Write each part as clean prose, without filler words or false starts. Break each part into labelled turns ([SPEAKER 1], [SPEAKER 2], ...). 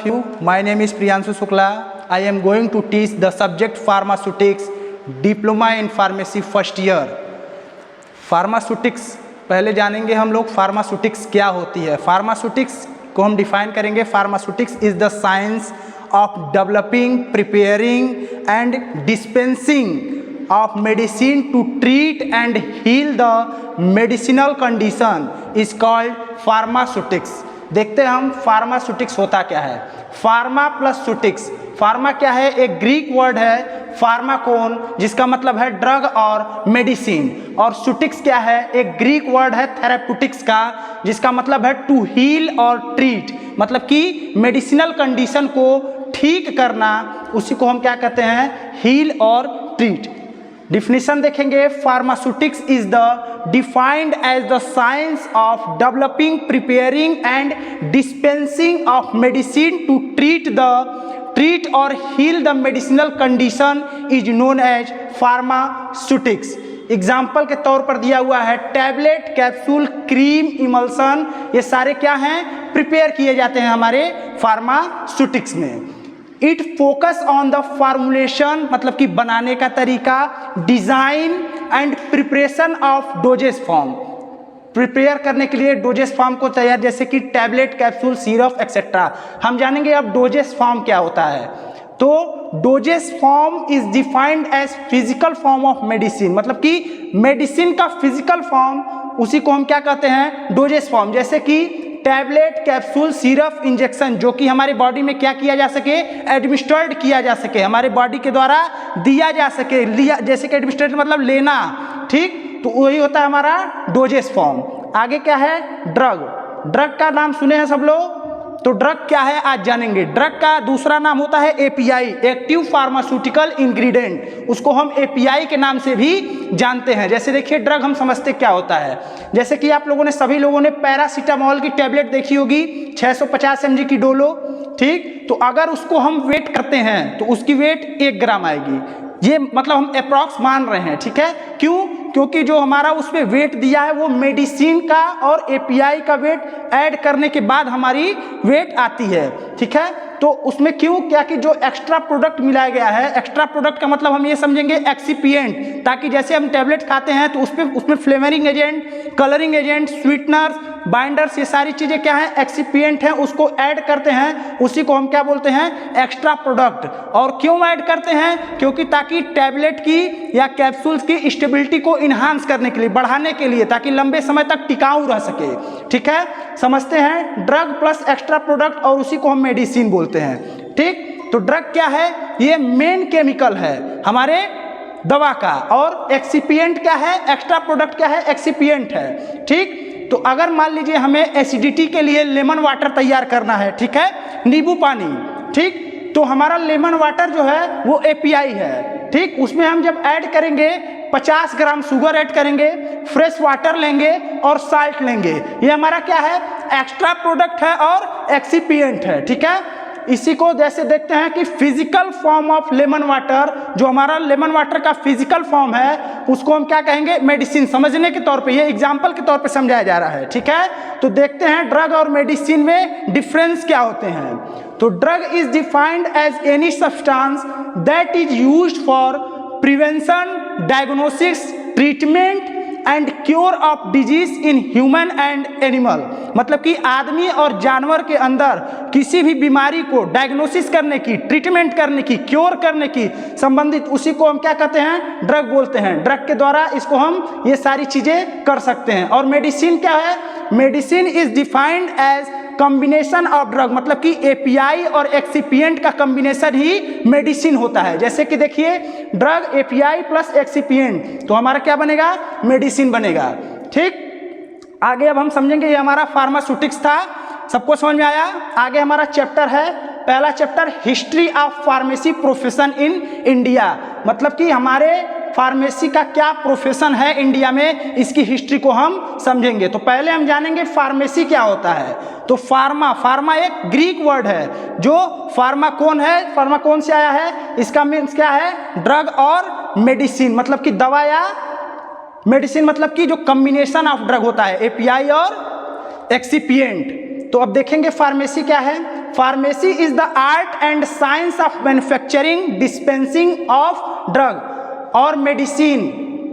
[SPEAKER 1] you. My name is Priyanshu Shukla. I am going to teach the subject Pharmaceutics, Diploma in Pharmacy first year. Pharmaceutics पहले जानेंगे हम लोग Pharmaceutics क्या होती है. Pharmaceutics को हम डिफाइन करेंगे. Pharmaceutics is the science of developing, preparing and dispensing of medicine to treat and heal the medicinal condition is called pharmaceutics. देखते हैं हम फार्मास्यूटिक्स होता क्या है. Pharma plus सुटिक्स. फार्मा क्या है? एक ग्रीक वर्ड है फार्माकोन, जिसका मतलब है ड्रग और मेडिसिन. और सुटिक्स क्या है? एक ग्रीक वर्ड है थेराप्यूटिक्स का, जिसका मतलब है टू हील और ट्रीट, मतलब कि मेडिसिनल कंडीशन को ठीक करना, उसी को हम क्या कहते हैं? हील और ट्रीट. डिफिनीशन देखेंगे. Pharmaceutics is the defined as the science of developing, preparing and dispensing of medicine to treat or heal the medicinal condition is known as pharmaceutics. Example के तौर पर दिया हुआ है टैबलेट, कैप्सूल, क्रीम, इमल्सन, ये सारे क्या हैं? प्रिपेयर किए जाते हैं हमारे फार्मास्यूटिक्स में. It focus on the formulation, मतलब कि बनाने का तरीका, design and preparation of doses form. Prepare करने के लिए डोजेस फॉर्म को तैयार, जैसे कि टैबलेट, कैप्सूल, सिरप एक्सेट्रा. हम जानेंगे अब डोजेस फॉर्म क्या होता है. तो dosage form is defined as physical form of medicine, मतलब कि मेडिसिन का फिजिकल फॉर्म, उसी को हम क्या कहते हैं? Doses form. जैसे कि टैबलेट, कैप्सूल, सिरप, इंजेक्शन, जो कि हमारे बॉडी में क्या किया जा सके? एडमिनिस्ट्रेट किया जा सके, हमारे बॉडी के द्वारा दिया जा सके. लिया, जैसे कि एडमिनिस्ट्रेट मतलब लेना, ठीक, तो वही होता है हमारा डोजेस फॉर्म. आगे क्या है? ड्रग. ड्रग का नाम सुने हैं सब लोग, तो ड्रग क्या है आज जानेंगे. ड्रग का दूसरा नाम होता है एपीआई, एक्टिव फार्मास्यूटिकल इंग्रेडिएंट. उसको हम एपीआई के नाम से भी जानते हैं. जैसे देखिए ड्रग हम समझते क्या होता है. जैसे कि आप लोगों ने, सभी लोगों ने पैरासीटामोल की टैबलेट देखी होगी, 650 mg की डोलो, ठीक. तो अगर उसको हम वेट करते हैं तो उसकी वेट 1 ग्राम आएगी. ये मतलब हम अप्रॉक्स मान रहे हैं, ठीक है. क्यों? क्योंकि जो हमारा उसमें वेट दिया है वो मेडिसिन का और एपीआई का वेट ऐड करने के बाद हमारी वेट आती है, ठीक है. तो उसमें क्यों? क्या कि जो एक्स्ट्रा प्रोडक्ट मिलाया गया है, एक्स्ट्रा प्रोडक्ट का मतलब हम ये समझेंगे एक्सिपिएंट, ताकि जैसे हम टैबलेट खाते हैं तो उसमें flavouring agent, colouring agent, sweeteners, binders, ये सारी चीज़ें क्या हैं? एक्सिपिएंट हैं, उसको ऐड करते हैं, उसी को हम क्या बोलते हैं? Extra product. और क्यों ऐड करते हैं? क्योंकि ताकि टैबलेट की या कैप्सूल्स की स्टेबिलिटी को इन्हांस करने के लिए, बढ़ाने के लिए, ताकि लंबे समय तक टिकाऊ रह सके, ठीक है. समझते हैं ड्रग प्लस एक्स्ट्रा प्रोडक्ट, और उसी को हम मेडिसिन बोलते हैं, ठीक. तो ड्रग क्या है? ये मेन केमिकल है हमारे दवा का, और एक्सिपिएंट क्या है? एक्स्ट्रा प्रोडक्ट क्या है? एक्सिपिएंट है, ठीक. तो अगर मान लीजिए हमें एसिडिटी के लिए लेमन वाटर तैयार करना है, ठीक है, नींबू पानी, ठीक, तो हमारा लेमन वाटर जो है वो एपीआई है, ठीक. उसमें हम जब ऐड करेंगे 50 ग्राम शुगर ऐड करेंगे, फ्रेश वाटर लेंगे और साल्ट लेंगे. ये हमारा क्या है? एक्स्ट्रा प्रोडक्ट है और एक्सिपिएंट है, ठीक है. इसी को जैसे देखते हैं कि physical form of lemon water, जो हमारा लेमन वाटर का फिजिकल फॉर्म है, उसको हम क्या कहेंगे? मेडिसिन. समझने के तौर पे, ये एग्जांपल के तौर पे समझाया जा रहा है, ठीक है. तो देखते हैं ड्रग और मेडिसिन में डिफरेंस क्या होते हैं. तो drug is defined as any substance that is used for prevention, diagnosis, treatment and cure of disease in human and animal, मतलब कि आदमी और जानवर के अंदर किसी भी बीमारी को डायग्नोसिस करने की, ट्रीटमेंट करने की, क्योर करने की संबंधित, उसी को हम क्या कहते हैं? ड्रग बोलते हैं. ड्रग के द्वारा इसको हम ये सारी चीजें कर सकते हैं. और मेडिसिन क्या है? Medicine is defined as combination of drug, मतलब कि एपीआई और एक्सिपिएंट का कॉम्बिनेशन ही मेडिसिन होता है. जैसे कि देखिए ड्रग, एपीआई प्लस एक्सिपिएंट, तो हमारा क्या बनेगा? मेडिसिन बनेगा, ठीक. आगे अब हम समझेंगे, ये हमारा फार्मास्यूटिक्स था, सबको समझ में आया. आगे हमारा चैप्टर है, पहला chapter history of pharmacy profession in India, मतलब कि हमारे फार्मेसी का क्या प्रोफेशन है इंडिया में, इसकी हिस्ट्री को हम समझेंगे. तो पहले हम जानेंगे फार्मेसी क्या होता है. तो फार्मा एक ग्रीक वर्ड है, जो फार्माकोन है, फार्माकोन से आया है. इसका मीन्स क्या है? ड्रग और मेडिसिन, मतलब कि दवा, या मेडिसिन मतलब कि जो कॉम्बिनेशन ऑफ ड्रग होता है, एपीआई और एक्सिपिएंट. तो अब देखेंगे फार्मेसी क्या है। Pharmacy is the art and science of manufacturing, dispensing of drug और medicine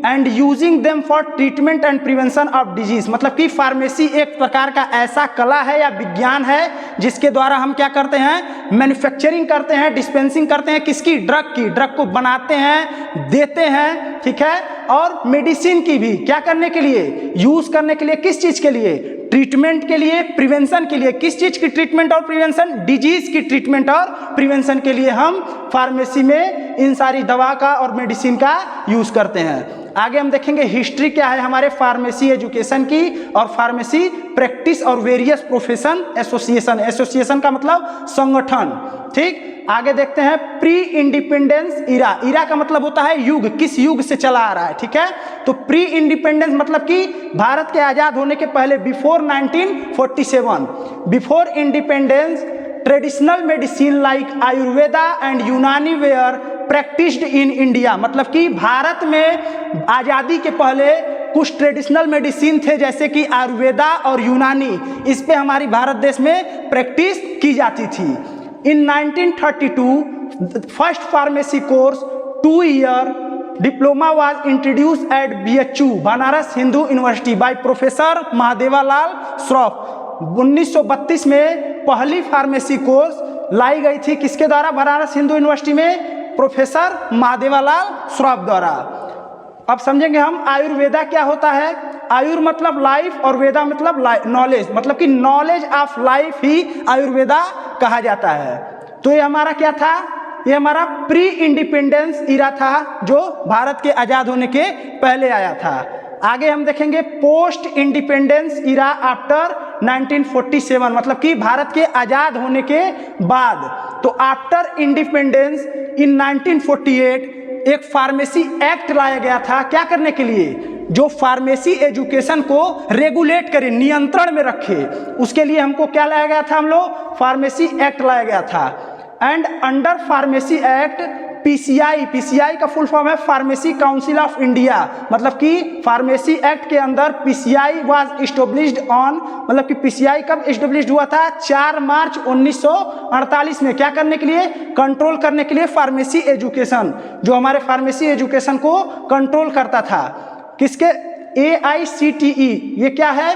[SPEAKER 1] and using them for treatment and prevention of disease. मतलब कि फार्मेसी एक प्रकार का ऐसा कला है या विज्ञान है जिसके द्वारा हम क्या करते हैं, मैन्युफैक्चरिंग करते हैं, डिस्पेंसिंग करते हैं, किसकी, ड्रग की, ड्रग को बनाते हैं, देते हैं, ठीक है, और मेडिसिन की भी क्या करने के लिए, यूज करने के लिए, किस चीज के लिए, ट्रीटमेंट के लिए, प्रिवेंशन के लिए। किस चीज की ट्रीटमेंट और प्रिवेंशन, डिजीज की ट्रीटमेंट और प्रिवेंशन के लिए हम फार्मेसी में इन सारी दवा का और मेडिसिन का यूज करते हैं। आगे हम देखेंगे हिस्ट्री क्या है हमारे फार्मेसी एजुकेशन की और फार्मेसी प्रैक्टिस और वेरियस प्रोफेशन एसोसिएशन। एसोसिएशन का मतलब संगठन, ठीक। आगे देखते हैं प्री इंडिपेंडेंस इरा। इरा का मतलब होता है युग, किस युग से चला आ रहा है, ठीक है। तो प्री इंडिपेंडेंस मतलब कि भारत के आजाद होने के पहले, before 1947, before independence traditional medicine like Ayurveda and यूनानी वेयर प्रैक्टिस्ड इन इंडिया। मतलब कि भारत में आज़ादी के पहले कुछ ट्रेडिशनल मेडिसिन थे जैसे कि आयुर्वेदा और यूनानी, इस पे हमारी भारत देश में प्रैक्टिस की जाती थी। In 1932 first pharmacy course 2 year diploma was introduce at BHU Banaras Hindu university by professor Mahadevalal Shroff. 1932 में पहली फार्मेसी कोर्स लाई गई थी किसके द्वारा, बनारस हिंदू यूनिवर्सिटी में प्रोफेसर महादेवालाल श्रॉफ द्वारा। अब समझेंगे हम आयुर्वेदा क्या होता है। आयुर मतलब लाइफ और वेदा मतलब नॉलेज, मतलब कि नॉलेज ऑफ लाइफ ही आयुर्वेदा कहा जाता है। तो ये हमारा क्या था, ये हमारा प्री इंडिपेंडेंस इरा था जो भारत के आजाद होने के पहले आया था। आगे हम देखेंगे पोस्ट इंडिपेंडेंस इरा आफ्टर 1947, मतलब कि भारत के आजाद होने के बाद। तो आफ्टर इंडिपेंडेंस इन 1948 एक फार्मेसी एक्ट लाया गया था, क्या करने के लिए, जो फार्मेसी एजुकेशन को रेगुलेट करे, नियंत्रण में रखे, उसके लिए हमको क्या लाया गया था, हम लोग फार्मेसी एक्ट लाया गया था। And under pharmacy act PCI, PCI का फुल फॉर्म है फार्मेसी काउंसिल ऑफ इंडिया, मतलब कि फार्मेसी एक्ट के अंदर PCI वाज इस्टेब्लिश्ड ऑन, मतलब कि PCI कब इस्टेब्लिश्ड हुआ था, 4 मार्च 1948 में। क्या करने के लिए, कंट्रोल करने के लिए फार्मेसी एजुकेशन, जो हमारे फार्मेसी एजुकेशन को कंट्रोल करता था। किसके, AICTE, ये क्या है,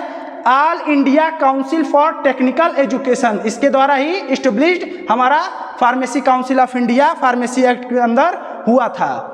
[SPEAKER 1] all India council for technical education, इसके द्वारा ही इस्टेब्लिश्ड हमारा pharmacy council of India pharmacy act के अंदर हुआ था।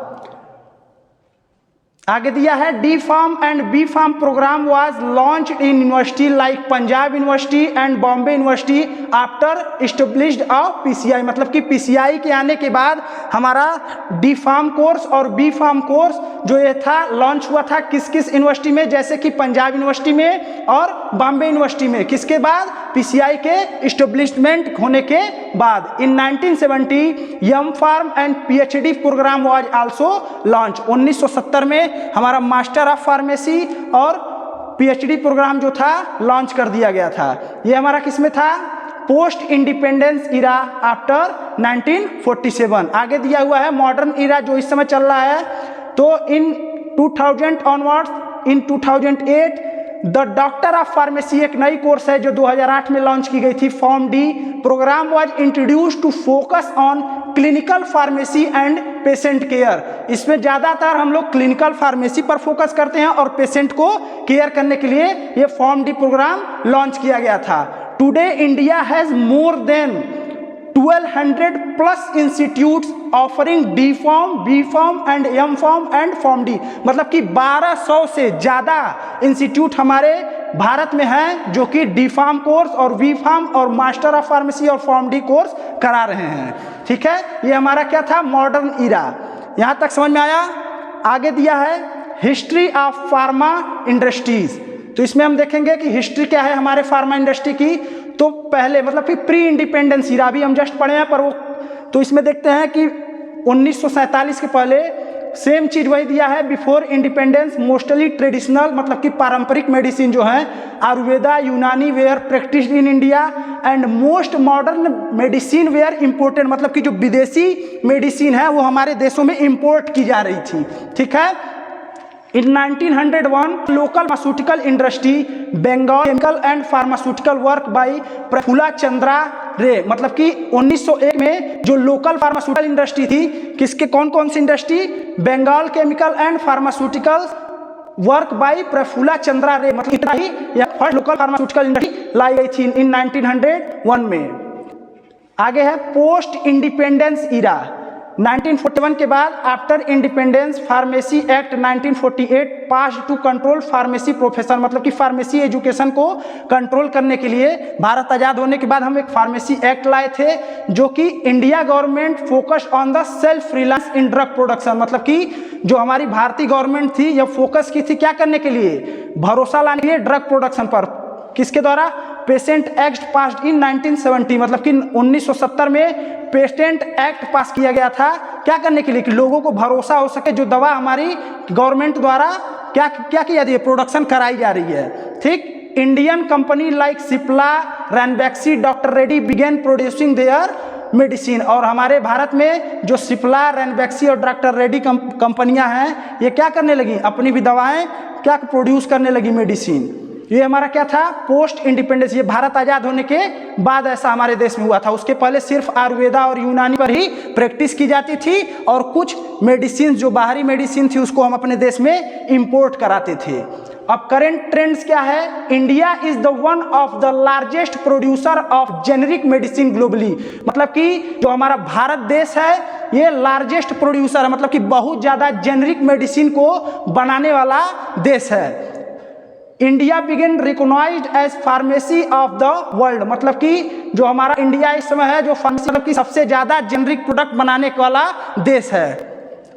[SPEAKER 1] आगे दिया है D pharm and B pharm program was launched in university like Punjab university and Bombay university after established of PCI, मतलब कि PCI के आने के बाद हमारा डी फार्म कोर्स और बी फार्म कोर्स जो ये था लॉन्च हुआ था किस किस यूनिवर्सिटी में, जैसे कि पंजाब यूनिवर्सिटी में और बॉम्बे यूनिवर्सिटी में। किसके बाद, PCI के इस्टेब्लिशमेंट होने के बाद। In 1970 M pharm and PhD program was also launch. 1970 में हमारा मास्टर ऑफ फार्मेसी और PhD प्रोग्राम जो था लॉन्च कर दिया गया था। ये हमारा किसमें था, पोस्ट इंडिपेंडेंस इरा आफ्टर 1947। आगे दिया हुआ है मॉडर्न इरा जो इस समय चल रहा है। तो इन 2000 onwards, in 2008 the doctor of pharmacy एक नई कोर्स है जो 2008 में लॉन्च की गई थी, pharm D program was introduce to focus on clinical pharmacy and patient care. इसमें ज़्यादातर हम लोग क्लिनिकल फार्मेसी पर फोकस करते हैं और पेशेंट को केयर करने के लिए ये फॉर्म डी प्रोग्राम लॉन्च किया गया था। Today India has more than 1200 plus institutes offering D pharm, B pharm and M pharm and pharm D, मतलब कि 1200 से ज़्यादा इंस्टीट्यूट हमारे भारत में हैं जो कि डी फार्म कोर्स और वी फार्म और मास्टर ऑफ फार्मेसी और फॉर्म डी कोर्स करा रहे हैं। ठीक है, ये हमारा क्या था, मॉडर्न इरा। यहाँ तक समझ में आया। आगे दिया है हिस्ट्री ऑफ फार्मा इंडस्ट्रीज। तो इसमें हम देखेंगे कि हिस्ट्री क्या है हमारे फार्मा इंडस्ट्री की। तो पहले मतलब कि प्री इंडिपेंडेंस इरा भी हम जस्ट पढ़े हैं, पर वो तो इसमें देखते हैं कि 1947 के पहले सेम चीज़ वही दिया है। बिफोर इंडिपेंडेंस मोस्टली ट्रेडिशनल, मतलब कि पारंपरिक मेडिसिन जो है Ayurveda, Unani were practised in India and most modern medicine were imported, मतलब कि जो विदेशी मेडिसिन है वो हमारे देशों में इम्पोर्ट की जा रही थी। ठीक है, In 1901, local pharmaceutical industry, Bengal chemical and pharmaceutical work by Prafulla Chandra Ray, मतलब कि 1901 में जो लोकल फार्मास्यूटिकल इंडस्ट्री थी, किसके कौन कौन सी industry, Bengal chemical and pharmaceutical work by Prafulla Chandra Ray, मतलब इतना ही फर्स्ट लोकल फार्मास्यूटिकल इंडस्ट्री लाई गई थी इन 1901 में। आगे है पोस्ट इंडिपेंडेंस इरा, 1941 के बाद after independence pharmacy act 1948 pass to control pharmacy profession, मतलब कि फार्मेसी एजुकेशन को कंट्रोल करने के लिए भारत आज़ाद होने के बाद हम एक फार्मेसी एक्ट लाए थे, जो कि India government focus on the self reliance in drug production, मतलब कि जो हमारी भारतीय गवर्नमेंट थी यह फोकस की थी क्या करने के लिए, भरोसा लाने के लिए ड्रग प्रोडक्शन पर। किसके द्वारा, पेटेंट एक्ट पास इन 1970, मतलब कि 1970 में पेटेंट एक्ट पास किया गया था, क्या करने के लिए कि लोगों को भरोसा हो सके जो दवा हमारी गवर्नमेंट द्वारा क्या क्या किया जाती है, प्रोडक्शन कराई जा रही है। ठीक, Indian company like Cipla, Ranbaxy, doctor Reddy began producing their medicine, और हमारे भारत में जो सिप्ला, रैनबैक्सी और डॉक्टर रेड्डी कंपनियां हैं, ये क्या करने लगी, अपनी भी दवाएं क्या प्रोड्यूस करने लगी, मेडिसिन। ये हमारा क्या था, पोस्ट इंडिपेंडेंस, ये भारत आज़ाद होने के बाद ऐसा हमारे देश में हुआ था। उसके पहले सिर्फ आयुर्वेदा और यूनानी पर ही प्रैक्टिस की जाती थी, और कुछ मेडिसिन जो बाहरी मेडिसिन थी उसको हम अपने देश में इंपोर्ट कराते थे। अब करेंट ट्रेंड्स क्या है, India is the one of the largest producer of generic medicine globally, मतलब कि जो हमारा भारत देश है ये लार्जेस्ट प्रोड्यूसर है, मतलब कि बहुत ज़्यादा जेनेरिक मेडिसिन को बनाने वाला देश है। India began recognized as pharmacy of the world, मतलब कि जो हमारा इंडिया इस समय है जो फार्मेसी मतलब कि सबसे ज़्यादा जेनरिक प्रोडक्ट बनाने वाला देश है।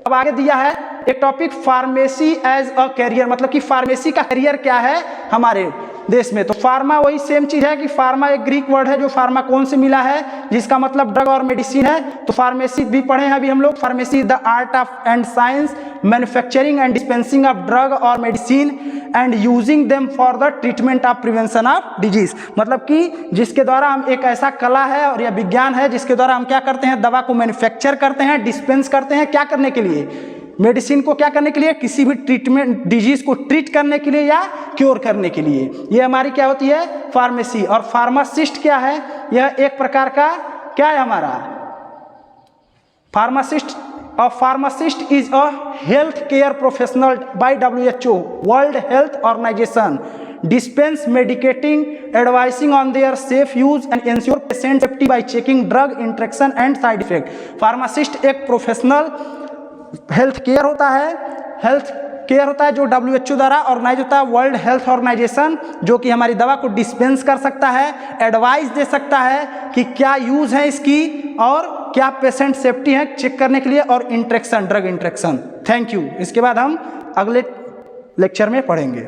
[SPEAKER 1] अब आगे दिया है एक topic, pharmacy as a career, मतलब कि फार्मेसी का कैरियर क्या है हमारे देश में। तो फार्मा वही सेम चीज़ है कि फार्मा एक ग्रीक वर्ड है जो फार्मा कौन से मिला है, जिसका मतलब ड्रग और मेडिसिन है। तो फार्मेसी भी पढ़े हैं अभी हम लोग, pharmacy is the art of and science manufacturing and dispensing of drug और medicine and using them for the treatment of prevention of disease, मतलब कि जिसके द्वारा हम एक ऐसा कला है और यह विज्ञान है जिसके द्वारा हम क्या करते हैं, दवा को मैन्युफैक्चर करते हैं, डिस्पेंस करते हैं, क्या करने के लिए, मेडिसिन को क्या करने के लिए, किसी भी ट्रीटमेंट डिजीज को ट्रीट करने के लिए या क्योर करने के लिए। ये हमारी क्या होती है, फार्मेसी। और फार्मासिस्ट क्या है, यह एक प्रकार का क्या है हमारा pharmacist. A pharmacist is a health care professional by WHO, World Health Organization, dispense medicating, advising on their safe use and ensure patient safety by checking drug interaction and side effect। Pharmacist एक professional health care होता है, health care होता है जो WHO द्वारा organise होता है, world health organisation, जो कि हमारी दवा को डिस्पेंस कर सकता है, एडवाइस दे सकता है कि क्या यूज़ है इसकी और क्या पेशेंट सेफ्टी है चेक करने के लिए, और interaction, drug interaction. Thank you. इसके बाद हम अगले लेक्चर में पढ़ेंगे।